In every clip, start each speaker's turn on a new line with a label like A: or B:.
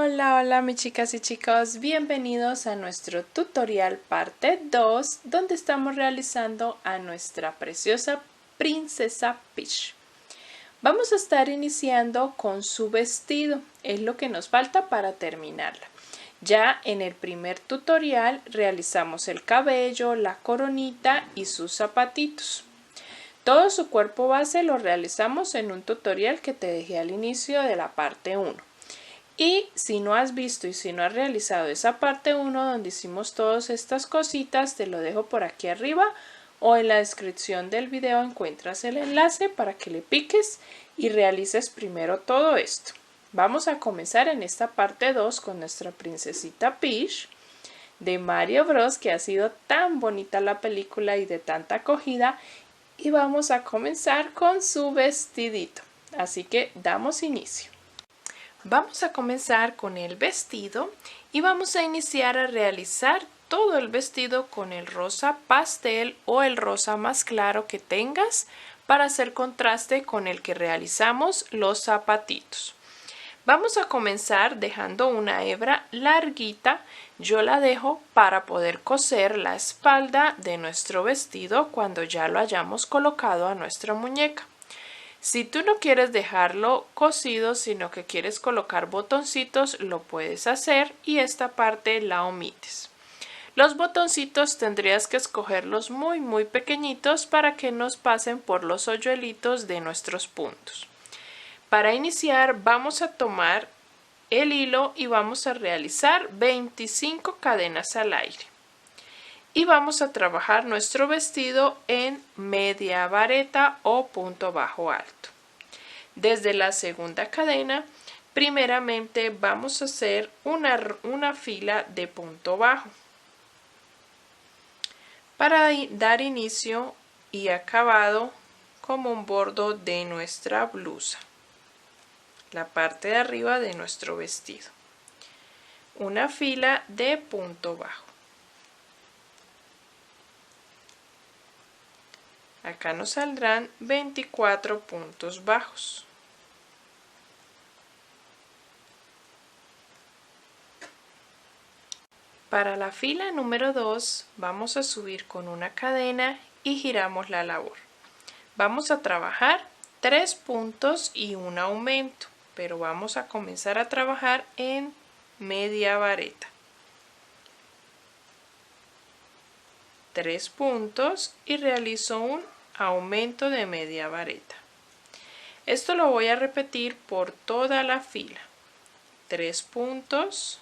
A: Hola, hola mis chicas y chicos, bienvenidos a nuestro tutorial parte 2 donde estamos realizando a nuestra preciosa princesa Peach. Vamos a estar iniciando con su vestido, es lo que nos falta para terminarla. Ya en el primer tutorial realizamos el cabello, la coronita y sus zapatitos. Todo su cuerpo base lo realizamos en un tutorial que te dejé al inicio de la parte 1. Y si no has visto y si no has realizado esa parte 1 donde hicimos todas estas cositas, te lo dejo por aquí arriba o en la descripción del video encuentras el enlace para que le piques y realices primero todo esto. Vamos a comenzar en esta parte 2 con nuestra princesita Peach de Mario Bros, que ha sido tan bonita la película y de tanta acogida, y vamos a comenzar con su vestidito. Así que damos inicio. Vamos a comenzar con el vestido y vamos a iniciar a realizar todo el vestido con el rosa pastel o el rosa más claro que tengas para hacer contraste con el que realizamos los zapatitos. Vamos a comenzar dejando una hebra larguita, yo la dejo para poder coser la espalda de nuestro vestido cuando ya lo hayamos colocado a nuestra muñeca. Si tú no quieres dejarlo cosido, sino que quieres colocar botoncitos, lo puedes hacer y esta parte la omites. Los botoncitos tendrías que escogerlos muy pequeñitos para que nos pasen por los hoyuelitos de nuestros puntos. Para iniciar vamos a tomar el hilo y vamos a realizar 25 cadenas al aire. Y vamos a trabajar nuestro vestido en media vareta o punto bajo alto. Desde la segunda cadena, primeramente vamos a hacer una fila de punto bajo para dar inicio y acabado como un bordo de nuestra blusa, la parte de arriba de nuestro vestido. Una fila de punto bajo. Acá nos saldrán 24 puntos bajos. Para la fila número 2 vamos a subir con una cadena y giramos la labor. Vamos a trabajar 3 puntos y un aumento, pero vamos a comenzar a trabajar en media vareta. 3 puntos y realizo un aumento de media vareta. Esto lo voy a repetir por toda la fila. 3 puntos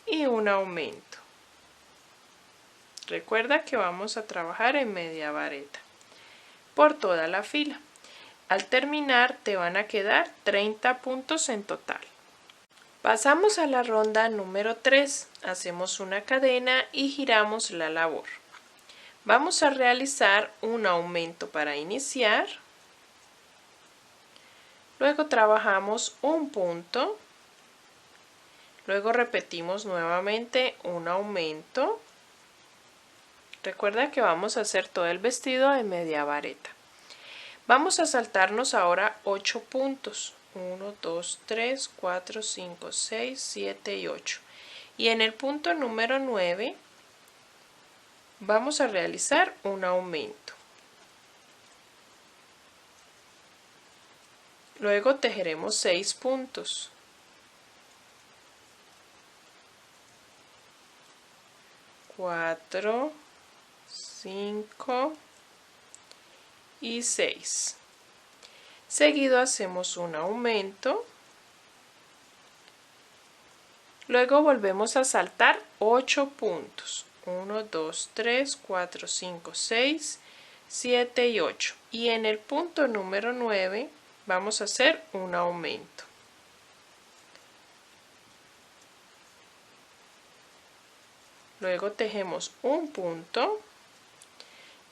A: y un aumento. Recuerda que vamos a trabajar en media vareta por toda la fila. Al terminar te van a quedar 30 puntos en total. Pasamos a la ronda número 3, hacemos una cadena y giramos la labor. Vamos a realizar un aumento para iniciar, luego trabajamos un punto, luego repetimos nuevamente un aumento. Recuerda que vamos a hacer todo el vestido en media vareta. Vamos a saltarnos ahora 8 puntos. 1, 2, 3, 4, 5, 6, 7 y 8. Y en el punto número 9 vamos a realizar un aumento. Luego tejeremos 6 puntos. 4, 5 y 6. Seguido hacemos un aumento, luego volvemos a saltar 8 puntos, 1, 2, 3, 4, 5, 6, 7 y 8. Y en el punto número 9 vamos a hacer un aumento. Luego tejemos un punto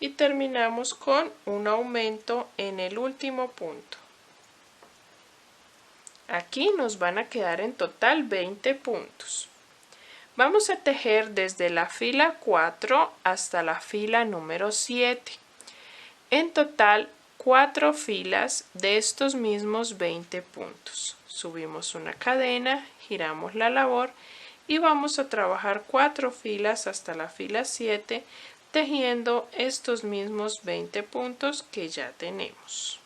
A: y terminamos con un aumento en el último punto. Aquí nos van a quedar en total 20 puntos. Vamos a tejer desde la fila 4 hasta la fila número 7. En total 4 filas de estos mismos 20 puntos. Subimos una cadena, giramos la labor y vamos a trabajar 4 filas hasta la fila 7 tejiendo estos mismos 20 puntos que ya tenemos.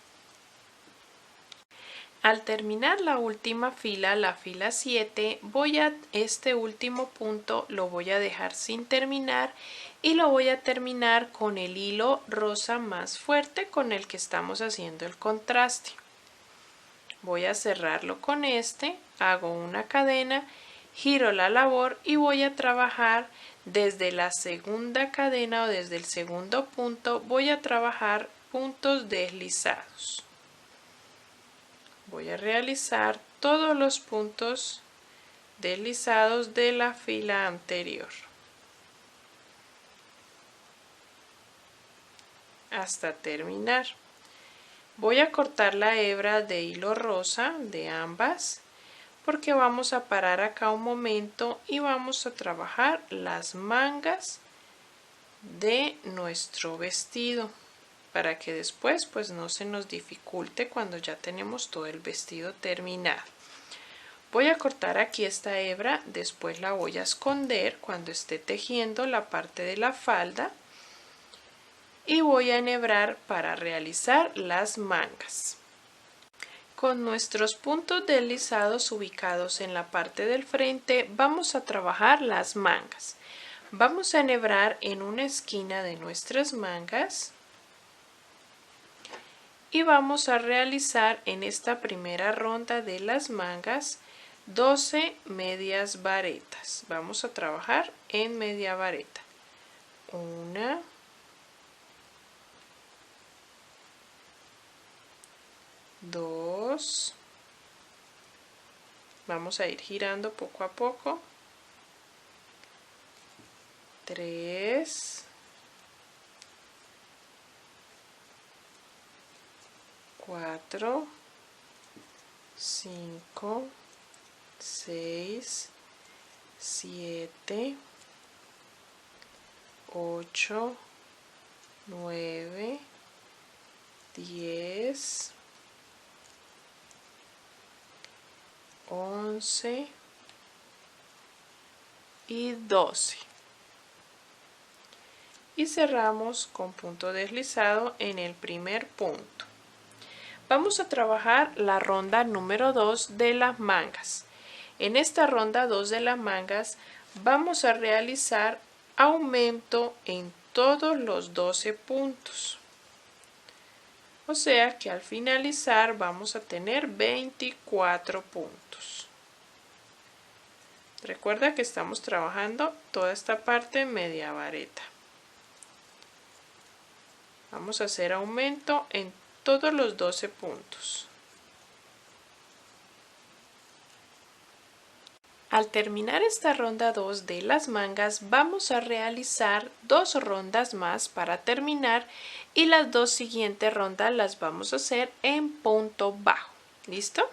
A: Al terminar la última fila, la fila 7, este último punto lo voy a dejar sin terminar y lo voy a terminar con el hilo rosa más fuerte con el que estamos haciendo el contraste. Voy a cerrarlo con este, hago una cadena, giro la labor y voy a trabajar desde la segunda cadena o desde el segundo punto, voy a trabajar puntos deslizados. Voy a realizar todos los puntos deslizados de la fila anterior hasta terminar. Voy a cortar la hebra de hilo rosa de ambas porque vamos a parar acá un momento y vamos a trabajar las mangas de nuestro vestido para que después pues no se nos dificulte cuando ya tenemos todo el vestido terminado. Voy a cortar aquí esta hebra, después la voy a esconder cuando esté tejiendo la parte de la falda y voy a enhebrar para realizar las mangas. Con nuestros puntos deslizados ubicados en la parte del frente vamos a trabajar las mangas. Vamos a enhebrar en una esquina de nuestras mangas y vamos a realizar en esta primera ronda de las mangas 12 medias varetas. Vamos a trabajar en media vareta. 1, 2, vamos a ir girando poco a poco, 3, 4, 5, 6, 7, 8, 9, 10, 11 y 12. Y cerramos con punto deslizado en el primer punto. Vamos a trabajar la ronda número 2 de las mangas. En esta ronda 2 de las mangas vamos a realizar aumento en todos los 12 puntos. O sea que al finalizar vamos a tener 24 puntos. Recuerda que estamos trabajando toda esta parte media vareta. Vamos a hacer aumento en todos los 12 puntos. Al terminar esta ronda 2 de las mangas vamos a realizar 2 rondas más para terminar y las 2 siguientes rondas las vamos a hacer en punto bajo. ¿Listo?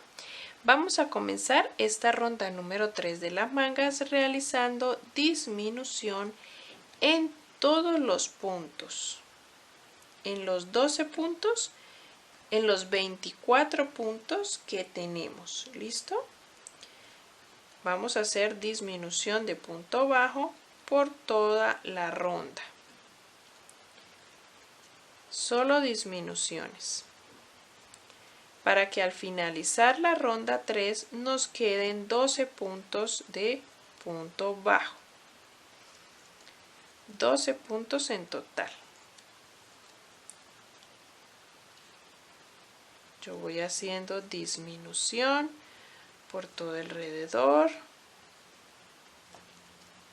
A: Vamos a comenzar esta ronda número 3 de las mangas realizando disminución en todos los puntos. En los 12 puntos, en los 24 puntos que tenemos. ¿Listo? Vamos a hacer disminución de punto bajo por toda la ronda. Solo disminuciones. Para que al finalizar la ronda 3 nos queden 12 puntos de punto bajo. 12 puntos en total. Yo voy haciendo disminución por todo alrededor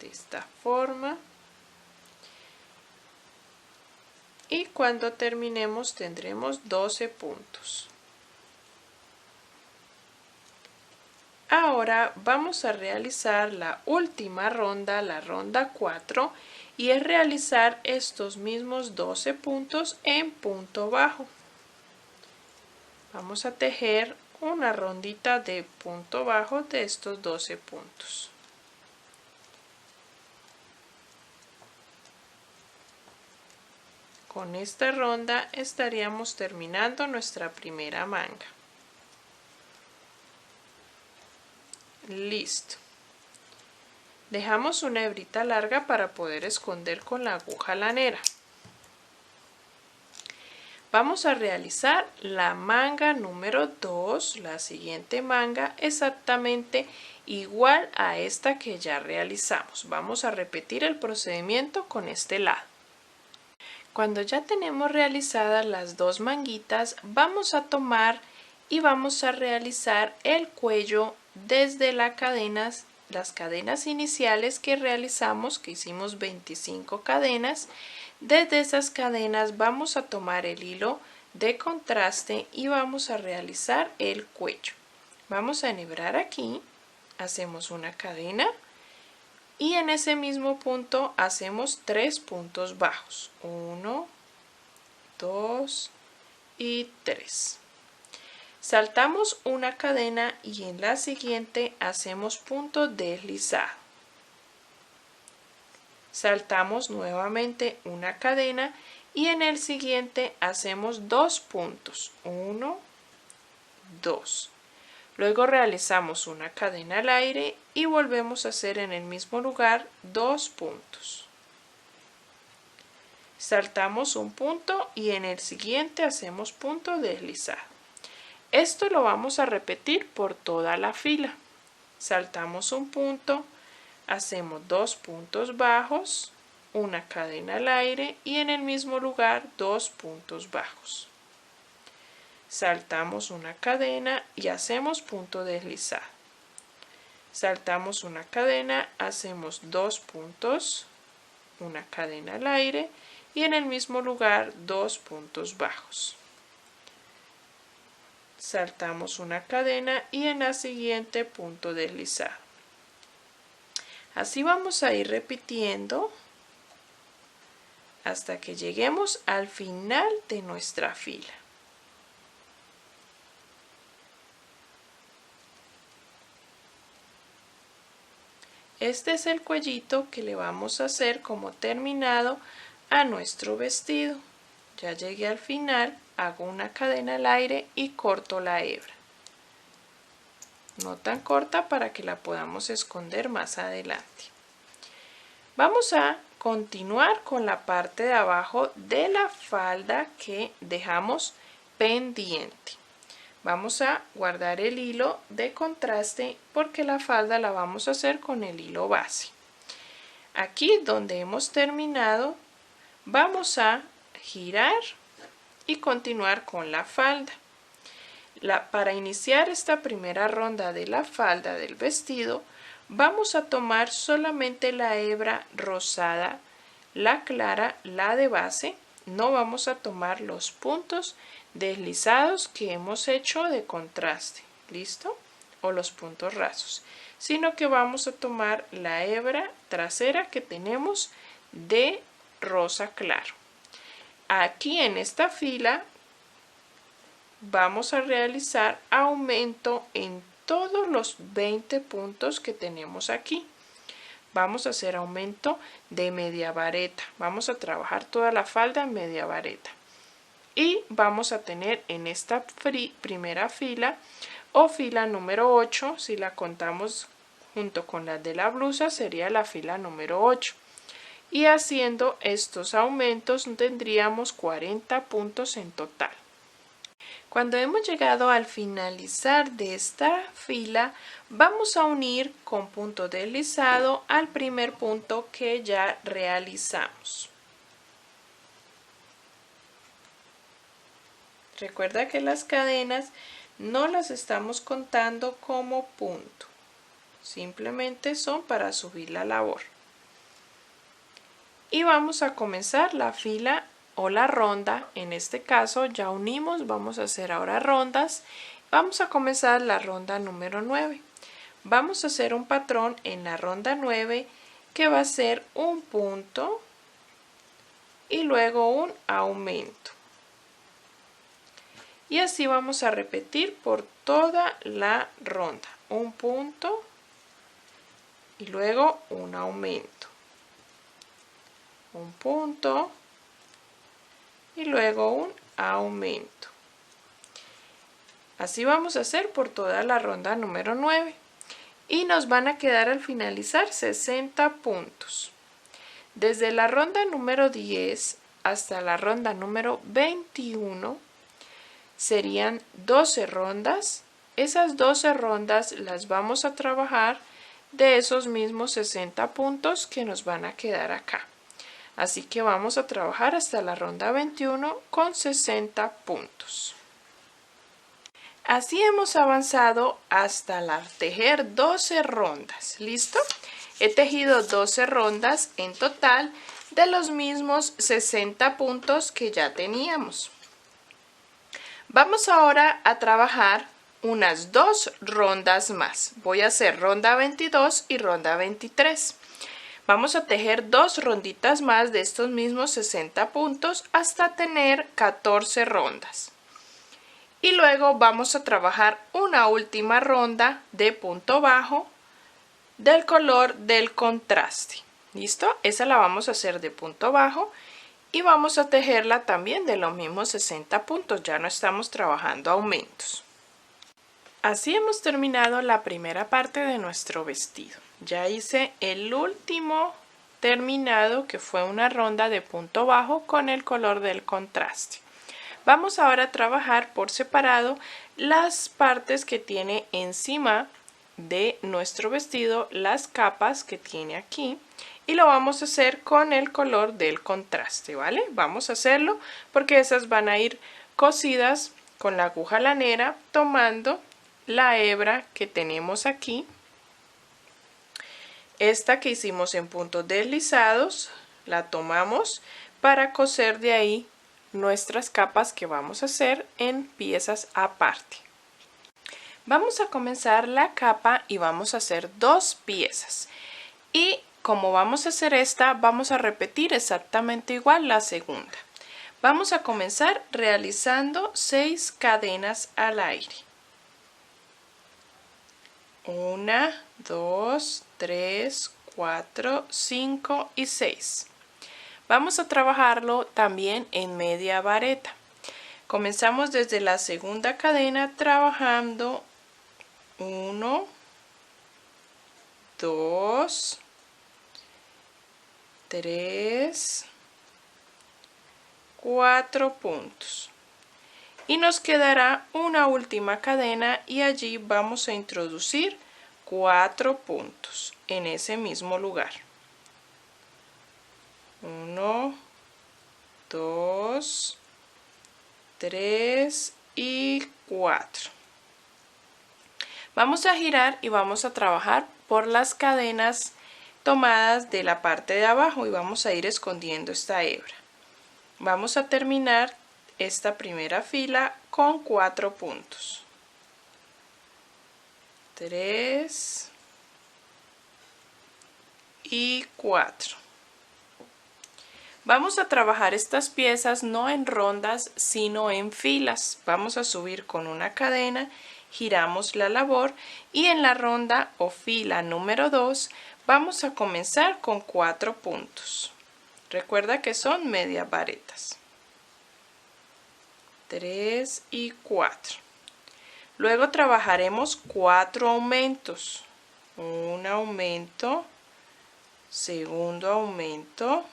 A: de esta forma y cuando terminemos tendremos 12 puntos. Ahora vamos a realizar la última ronda, la ronda 4, y es realizar estos mismos 12 puntos en punto bajo. Vamos a tejer una rondita de punto bajo de estos 12 puntos. Con esta ronda estaríamos terminando nuestra primera manga. Listo. Dejamos una hebrita larga para poder esconder con la aguja lanera. Vamos a realizar la manga número 2, la siguiente manga, exactamente igual a esta que ya realizamos. Vamos a repetir el procedimiento con este lado. Cuando ya tenemos realizadas las dos manguitas, vamos a tomar y vamos a realizar el cuello desde las cadenas iniciales que realizamos, que hicimos 25 cadenas. Desde esas cadenas vamos a tomar el hilo de contraste y vamos a realizar el cuello. Vamos a enhebrar aquí, hacemos una cadena y en ese mismo punto hacemos 3 puntos bajos. 1, 2 y 3. Saltamos una cadena y en la siguiente hacemos punto deslizado. Saltamos nuevamente una cadena y en el siguiente hacemos 2 puntos. 1, 2. Luego realizamos una cadena al aire y volvemos a hacer en el mismo lugar 2 puntos. Saltamos un punto y en el siguiente hacemos punto deslizado. Esto lo vamos a repetir por toda la fila. Saltamos un punto, hacemos 2 puntos bajos, una cadena al aire y en el mismo lugar 2 puntos bajos. Saltamos una cadena y hacemos punto deslizado. Saltamos una cadena, hacemos 2 puntos, una cadena al aire y en el mismo lugar 2 puntos bajos. Saltamos una cadena y en la siguiente punto deslizado. Así vamos a ir repitiendo hasta que lleguemos al final de nuestra fila. Este es el cuellito que le vamos a hacer como terminado a nuestro vestido. Ya llegué al final, hago una cadena al aire y corto la hebra. No tan corta para que la podamos esconder más adelante. Vamos a continuar con la parte de abajo de la falda que dejamos pendiente. Vamos a guardar el hilo de contraste porque la falda la vamos a hacer con el hilo base. Aquí donde hemos terminado, vamos a girar y continuar con la falda. Para iniciar esta primera ronda de la falda del vestido, vamos a tomar solamente la hebra rosada, la clara, la de base. No vamos a tomar los puntos deslizados que hemos hecho de contraste, ¿listo? O los puntos rasos, sino que vamos a tomar la hebra trasera que tenemos de rosa claro. Aquí en esta fila vamos a realizar aumento en todos los 20 puntos que tenemos aquí. Vamos a hacer aumento de media vareta. Vamos a trabajar toda la falda en media vareta. Y vamos a tener en esta primera fila o fila número 8, si la contamos junto con la de la blusa, sería la fila número 8. Y haciendo estos aumentos tendríamos 40 puntos en total. Cuando hemos llegado al finalizar de esta fila, vamos a unir con punto deslizado al primer punto que ya realizamos. Recuerda que las cadenas no las estamos contando como punto, simplemente son para subir la labor. Y vamos a comenzar la fila o la ronda. En este caso ya unimos, vamos a hacer ahora rondas. Vamos a comenzar la ronda número 9. Vamos a hacer un patrón en la ronda 9 que va a ser un punto y luego un aumento. Y así vamos a repetir por toda la ronda. Un punto y luego un aumento. Un punto y luego un aumento. Así vamos a hacer por toda la ronda número 9 y nos van a quedar al finalizar 60 puntos. Desde la ronda número 10 hasta la ronda número 21 serían 12 rondas. Esas 12 rondas las vamos a trabajar de esos mismos 60 puntos que nos van a quedar acá. Así que vamos a trabajar hasta la ronda 21 con 60 puntos. Así hemos avanzado hasta tejer 12 rondas. ¿Listo? He tejido 12 rondas en total de los mismos 60 puntos que ya teníamos. Vamos ahora a trabajar unas 2 rondas más. Voy a hacer ronda 22 y ronda 23. Vamos a tejer 2 ronditas más de estos mismos 60 puntos hasta tener 14 rondas. Y luego vamos a trabajar una última ronda de punto bajo del color del contraste. ¿Listo? Esa la vamos a hacer de punto bajo y vamos a tejerla también de los mismos 60 puntos. Ya no estamos trabajando aumentos. Así hemos terminado la primera parte de nuestro vestido. Ya hice el último terminado, que fue una ronda de punto bajo con el color del contraste. Vamos ahora a trabajar por separado las partes que tiene encima de nuestro vestido, las capas que tiene aquí, y lo vamos a hacer con el color del contraste, ¿vale? Vamos a hacerlo porque esas van a ir cosidas con la aguja lanera, tomando la hebra que tenemos aquí, esta que hicimos en puntos deslizados, la tomamos para coser de ahí nuestras capas que vamos a hacer en piezas aparte. Vamos a comenzar la capa y vamos a hacer 2 piezas. Y como vamos a hacer esta, vamos a repetir exactamente igual la segunda. Vamos a comenzar realizando 6 cadenas al aire. 1, 2, 3, 4, 5 y 6. Vamos a trabajarlo también en media vareta. Comenzamos desde la segunda cadena trabajando 1, 2, 3, 4 puntos. Y nos quedará una última cadena y allí vamos a introducir 4 puntos en ese mismo lugar. 1, 2, 3 y 4. Vamos a girar y vamos a trabajar por las cadenas tomadas de la parte de abajo y vamos a ir escondiendo esta hebra. Vamos a terminar esta primera fila con 4 puntos. 3 y 4. Vamos a trabajar estas piezas no en rondas, sino en filas. Vamos a subir con una cadena, giramos la labor y en la ronda o fila número 2 vamos a comenzar con 4 puntos. Recuerda que son medias varetas. 3 y 4. Luego trabajaremos 4 aumentos. Un aumento, segundo aumento,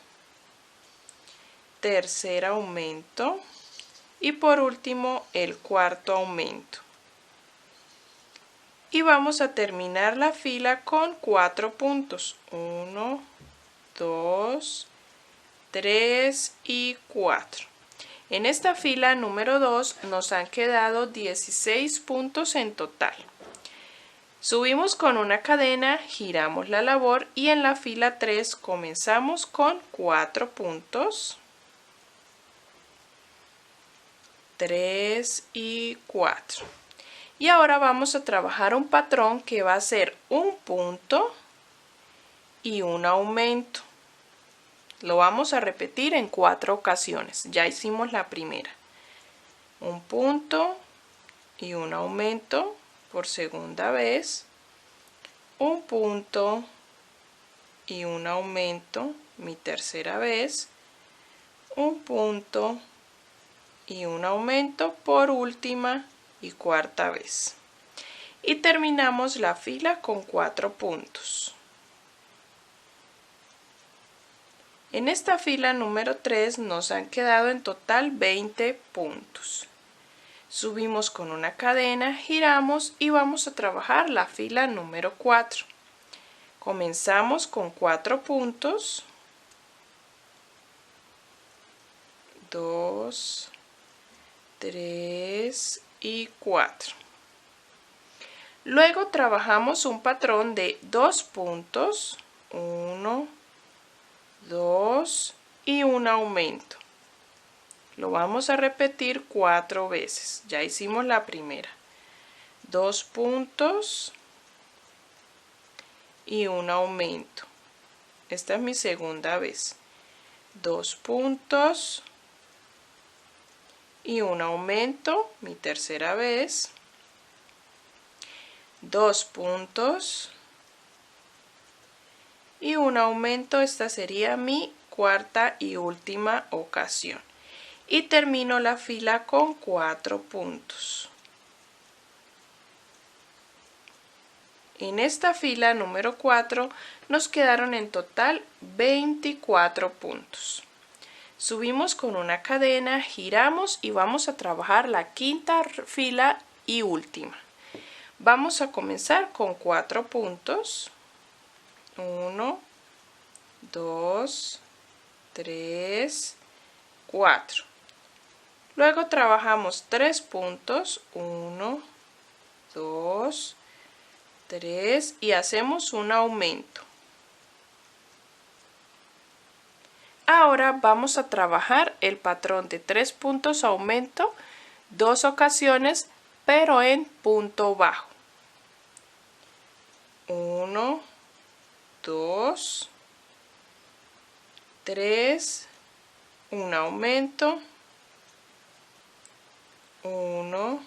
A: tercer aumento y por último el cuarto aumento. Y vamos a terminar la fila con 4 puntos. 1, 2, 3 y 4. En esta fila número 2 nos han quedado 16 puntos en total. Subimos con una cadena, giramos la labor y en la fila 3 comenzamos con 4 puntos. 3 y 4. Y ahora vamos a trabajar un patrón que va a ser un punto y un aumento. Lo vamos a repetir en 4 ocasiones. Ya hicimos la primera. Un punto y un aumento por segunda vez. Un punto y un aumento mi tercera vez. Un punto y un aumento por última y cuarta vez. Y terminamos la fila con 4 puntos. En esta fila número 3 nos han quedado en total 20 puntos. Subimos con una cadena, giramos y vamos a trabajar la fila número 4. Comenzamos con 4 puntos. 2, 3 y 4. Luego trabajamos un patrón de 2 puntos, 1, 2 y un aumento. Lo vamos a repetir 4 veces. Ya hicimos la primera. 2 puntos y un aumento. Esta es mi segunda vez. 2 puntos y un aumento, mi tercera vez. 2 puntos y un aumento, esta sería mi cuarta y última ocasión. Y termino la fila con 4 puntos. En esta fila número 4 nos quedaron en total 24 puntos. Subimos con una cadena, giramos y vamos a trabajar la quinta fila y última. Vamos a comenzar con 4 puntos. 1, 2, 3, 4. Luego trabajamos 3 puntos. 1, 2, 3 y hacemos un aumento. Ahora vamos a trabajar el patrón de 3 puntos aumento 2 ocasiones, pero en punto bajo. 1, 2, 3, un aumento. 1,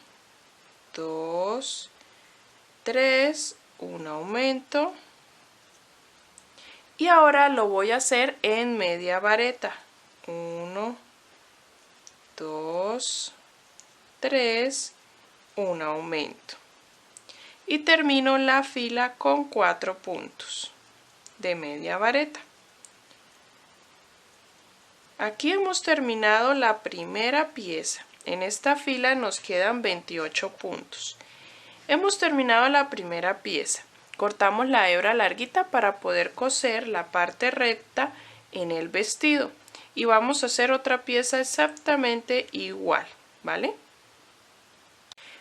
A: 2, 3, un aumento. Y ahora lo voy a hacer en media vareta. 1, 2, 3, un aumento. Y termino la fila con 4 puntos de media vareta. Aquí hemos terminado la primera pieza. En esta fila nos quedan 28 puntos. Hemos terminado la primera pieza. Cortamos la hebra larguita para poder coser la parte recta en el vestido. Y vamos a hacer otra pieza exactamente igual, ¿vale?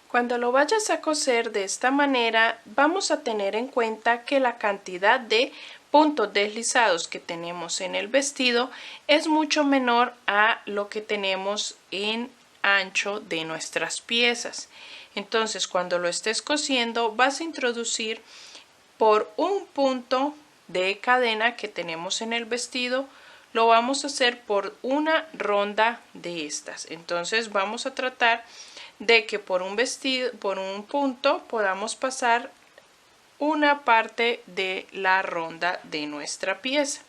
A: Cuando lo vayas a coser de esta manera, vamos a tener en cuenta que la cantidad de puntos deslizados que tenemos en el vestido es mucho menor a lo que tenemos en ancho de nuestras piezas. Entonces, cuando lo estés cosiendo, vas a introducir por un punto de cadena que tenemos en el vestido, lo vamos a hacer por una ronda de estas. Entonces, vamos a tratar de que por un punto podamos pasar una parte de la ronda de nuestra pieza.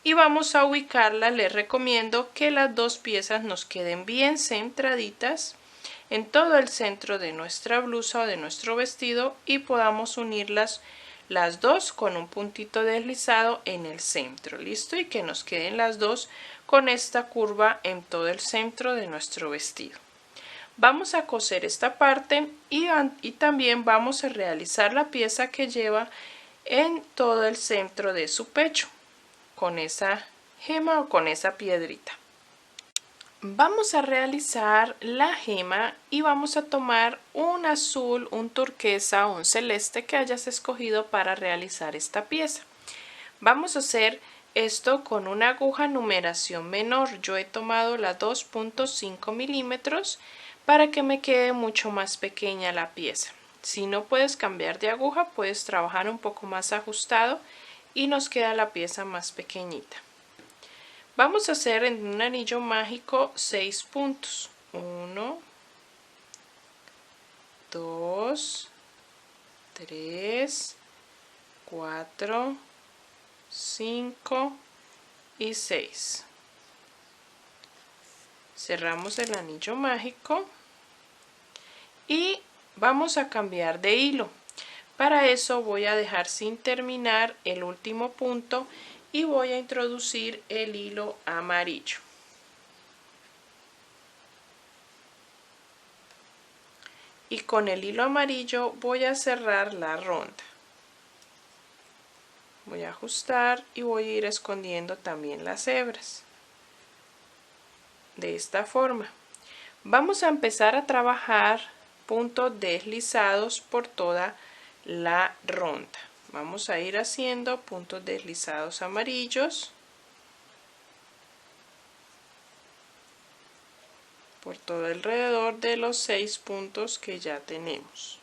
A: Y vamos a ubicarla. Les recomiendo que las dos piezas nos queden bien centraditas en todo el centro de nuestra blusa o de nuestro vestido y podamos unirlas las dos con un puntito deslizado en el centro. Listo, y que nos queden las dos con esta curva en todo el centro de nuestro vestido. Vamos a coser esta parte y también vamos a realizar la pieza que lleva en todo el centro de su pecho con esa gema o con esa piedrita. Vamos a realizar la gema y vamos a tomar un azul, un turquesa o un celeste que hayas escogido para realizar esta pieza. Vamos a hacer esto con una aguja numeración menor. Yo he tomado la 2.5 milímetros para que me quede mucho más pequeña la pieza. Si no puedes cambiar de aguja, puedes trabajar un poco más ajustado y nos queda la pieza más pequeñita. Vamos a hacer en un anillo mágico 6 puntos. 1, 2, 3, 4, 5 y 6. cerramos el anillo mágico y vamos a cambiar de hilo. Para eso voy a dejar sin terminar el último punto y voy a introducir el hilo amarillo. Y con el hilo amarillo voy a cerrar la ronda. Voy a ajustar y voy a ir escondiendo también las hebras. De esta forma. Vamos a empezar a trabajar puntos deslizados por toda la ronda. Vamos a ir haciendo puntos deslizados amarillos por todo alrededor de los 6 puntos que ya tenemos.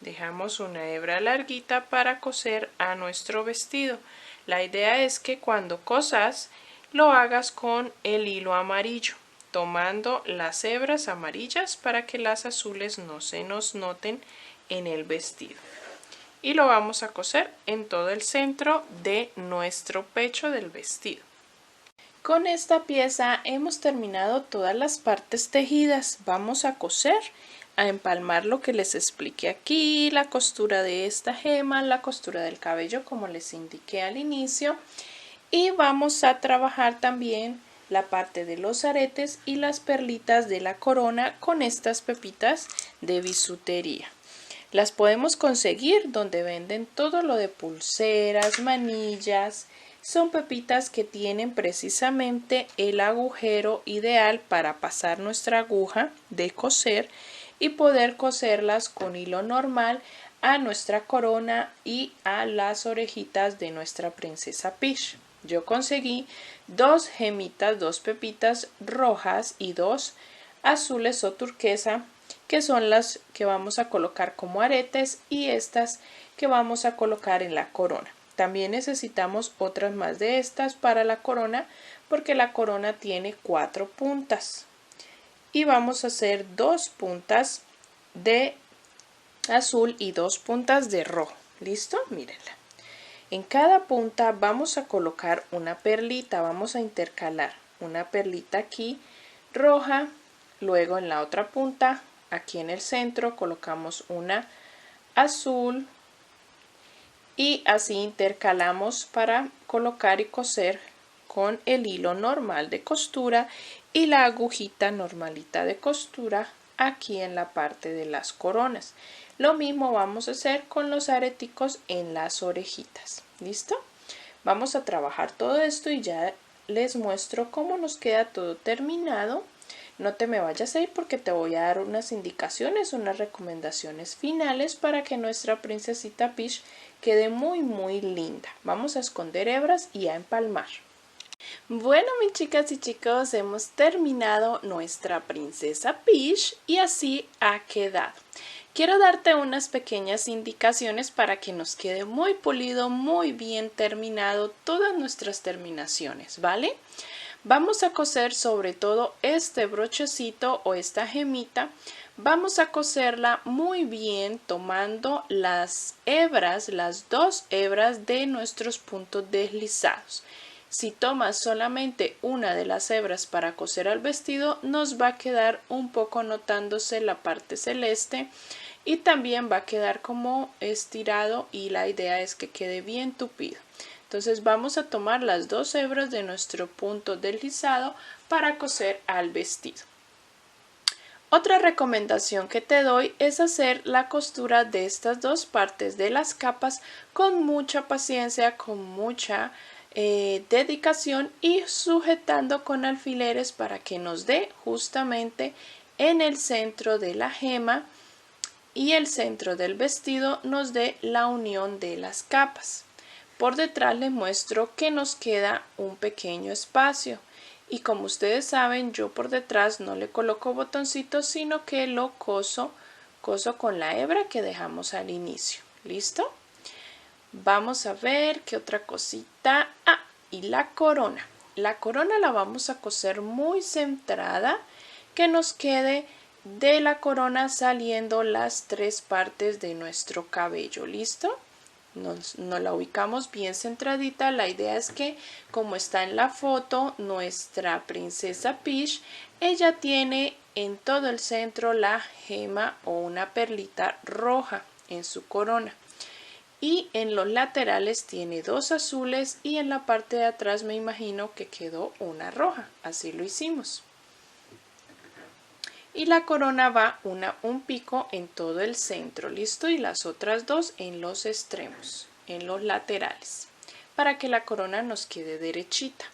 A: Dejamos una hebra larguita para coser a nuestro vestido. La idea es que cuando cosas lo hagas con el hilo amarillo, tomando las hebras amarillas para que las azules no se nos noten en el vestido. Y lo vamos a coser en todo el centro de nuestro pecho del vestido. Con esta pieza hemos terminado todas las partes tejidas. Vamos a coser, a empalmar lo que les expliqué aquí, la costura de esta gema, la costura del cabello como les indiqué al inicio, y vamos a trabajar también la parte de los aretes y las perlitas de la corona con estas pepitas de bisutería. Las podemos conseguir donde venden todo lo de pulseras, manillas. Son pepitas que tienen precisamente el agujero ideal para pasar nuestra aguja de coser y poder coserlas con hilo normal a nuestra corona y a las orejitas de nuestra princesa Peach. Yo conseguí 2 gemitas, 2 pepitas rojas y 2 azules o turquesa, que son las que vamos a colocar como aretes, y estas que vamos a colocar en la corona. También necesitamos otras más de estas para la corona, porque la corona tiene 4 puntas. Y vamos a hacer 2 puntas de azul y 2 puntas de rojo. ¿Listo? Mírenla. En cada punta vamos a colocar una perlita. Vamos a intercalar una perlita aquí roja, luego en la otra punta, aquí en el centro, colocamos una azul y así intercalamos para colocar y coser con el hilo normal de costura y la agujita normalita de costura aquí en la parte de las coronas. Lo mismo vamos a hacer con los areticos en las orejitas. ¿Listo? Vamos a trabajar todo esto y ya les muestro cómo nos queda todo terminado. No te me vayas a ir porque te voy a dar unas indicaciones, unas recomendaciones finales para que nuestra princesita Peach quede muy linda. Vamos a esconder hebras y a empalmar. Bueno, mis chicas y chicos, hemos terminado nuestra princesa Peach y así ha quedado. Quiero darte unas pequeñas indicaciones para que nos quede muy pulido, muy bien terminado todas nuestras terminaciones, ¿vale? Vamos a coser sobre todo este brochecito o esta gemita. Vamos a coserla muy bien tomando las hebras, las 2 hebras de nuestros puntos deslizados. Si tomas solamente una de las hebras para coser al vestido, nos va a quedar un poco notándose la parte celeste y también va a quedar como estirado, y la idea es que quede bien tupido. Entonces vamos a tomar las 2 hebras de nuestro punto deslizado para coser al vestido. Otra recomendación que te doy es hacer la costura de estas 2 partes de las capas con mucha paciencia, con mucha dedicación y sujetando con alfileres para que nos dé justamente en el centro de la gema y el centro del vestido nos dé la unión de las capas. Por detrás les muestro que nos queda un pequeño espacio y como ustedes saben, yo por detrás no le coloco botoncitos, sino que lo coso con la hebra que dejamos al inicio. ¿Listo? Vamos a ver qué otra cosita. Y la corona. La corona la vamos a coser muy centrada, que nos quede de la corona saliendo las 3 partes de nuestro cabello. ¿Listo? Nos la ubicamos bien centradita. La idea es que, como está en la foto, nuestra princesa Peach, ella tiene en todo el centro la gema o una perlita roja en su corona. Y en los laterales tiene 2 azules y en la parte de atrás me imagino que quedó una roja. Así lo hicimos. Y la corona va un pico en todo el centro, ¿listo? Y las otras 2 en los extremos, en los laterales, para que la corona nos quede derechita.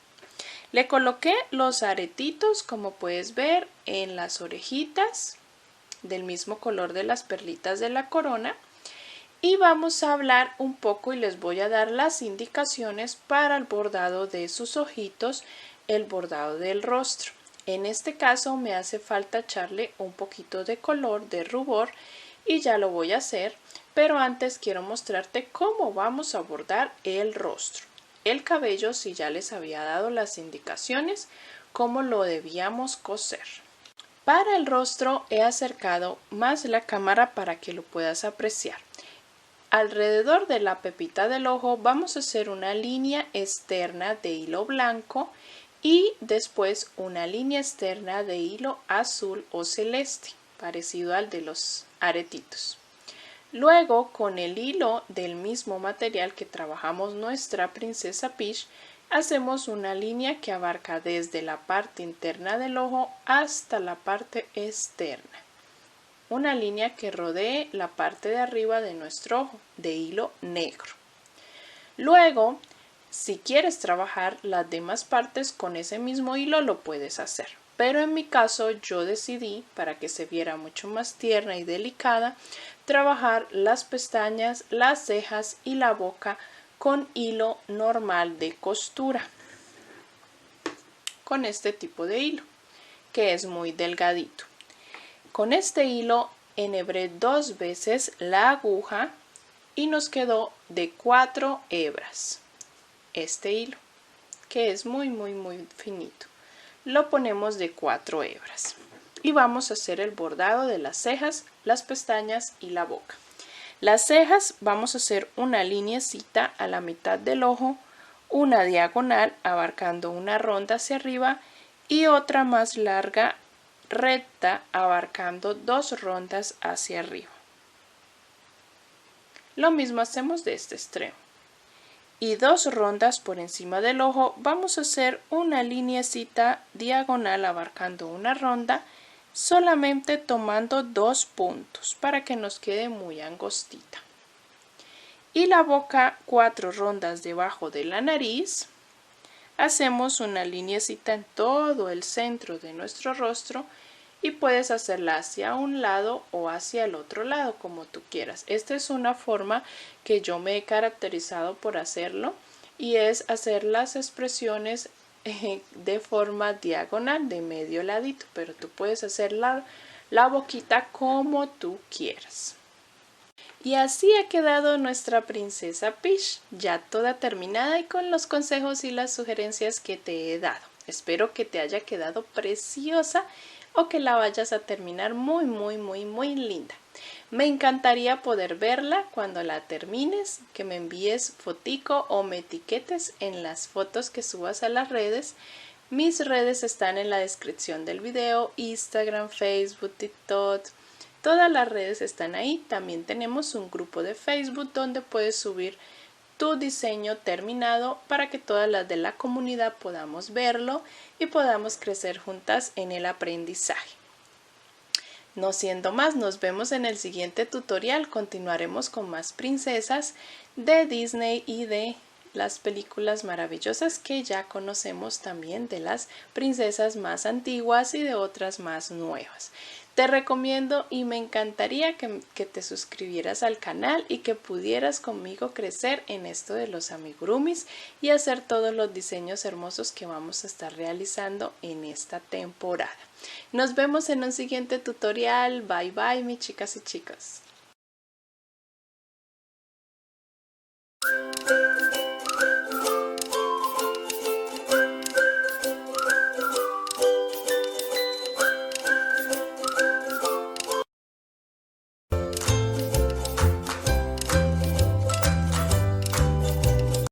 A: Le coloqué los aretitos, como puedes ver, en las orejitas, del mismo color de las perlitas de la corona. Y vamos a hablar un poco y les voy a dar las indicaciones para el bordado de sus ojitos, el bordado del rostro. En este caso me hace falta echarle un poquito de color, de rubor, y ya lo voy a hacer, pero antes quiero mostrarte cómo vamos a bordar el rostro. El cabello, si ya les había dado las indicaciones, cómo lo debíamos coser. Para el rostro he acercado más la cámara para que lo puedas apreciar. Alrededor de la pepita del ojo vamos a hacer una línea externa de hilo blanco y después una línea externa de hilo azul o celeste, parecido al de los aretitos. Luego, con el hilo del mismo material que trabajamos nuestra princesa Peach, hacemos una línea que abarca desde la parte interna del ojo hasta la parte externa. Una línea que rodee la parte de arriba de nuestro ojo, de hilo negro. Luego, si quieres trabajar las demás partes con ese mismo hilo, lo puedes hacer. Pero en mi caso yo decidí, para que se viera mucho más tierna y delicada, trabajar las pestañas, las cejas y la boca con hilo normal de costura. Con este tipo de hilo, que es muy delgadito. Con este hilo enhebré 2 veces la aguja y nos quedó de 4 hebras. Este hilo, que es muy finito, lo ponemos de 4 hebras y vamos a hacer el bordado de las cejas, las pestañas y la boca. Las cejas vamos a hacer una lineecita a la mitad del ojo, una diagonal abarcando una ronda hacia arriba y otra más larga recta abarcando 2 rondas hacia arriba. Lo mismo hacemos de este extremo. Y 2 rondas por encima del ojo vamos a hacer una lineecita diagonal abarcando una ronda, solamente tomando 2 puntos para que nos quede muy angostita. Y la boca 4 rondas debajo de la nariz. Hacemos una lineecita en todo el centro de nuestro rostro y puedes hacerla hacia un lado o hacia el otro lado, como tú quieras. Esta es una forma que yo me he caracterizado por hacerlo y es hacer las expresiones de forma diagonal, de medio ladito, pero tú puedes hacer la boquita como tú quieras. Y así ha quedado nuestra princesa Peach, ya toda terminada y con los consejos y las sugerencias que te he dado. Espero que te haya quedado preciosa o que la vayas a terminar muy linda. Me encantaría poder verla cuando la termines, que me envíes fotico o me etiquetes en las fotos que subas a las redes. Mis redes están en la descripción del video, Instagram, Facebook, TikTok. Todas las redes están ahí. También tenemos un grupo de Facebook donde puedes subir tu diseño terminado para que todas las de la comunidad podamos verlo y podamos crecer juntas en el aprendizaje. No siendo más, nos vemos en el siguiente tutorial. Continuaremos con más princesas de Disney y de las películas maravillosas que ya conocemos también, de las princesas más antiguas y de otras más nuevas. Te recomiendo y me encantaría que te suscribieras al canal y que pudieras conmigo crecer en esto de los amigurumis y hacer todos los diseños hermosos que vamos a estar realizando en esta temporada. Nos vemos en un siguiente tutorial. Bye bye, mis chicas y chicos.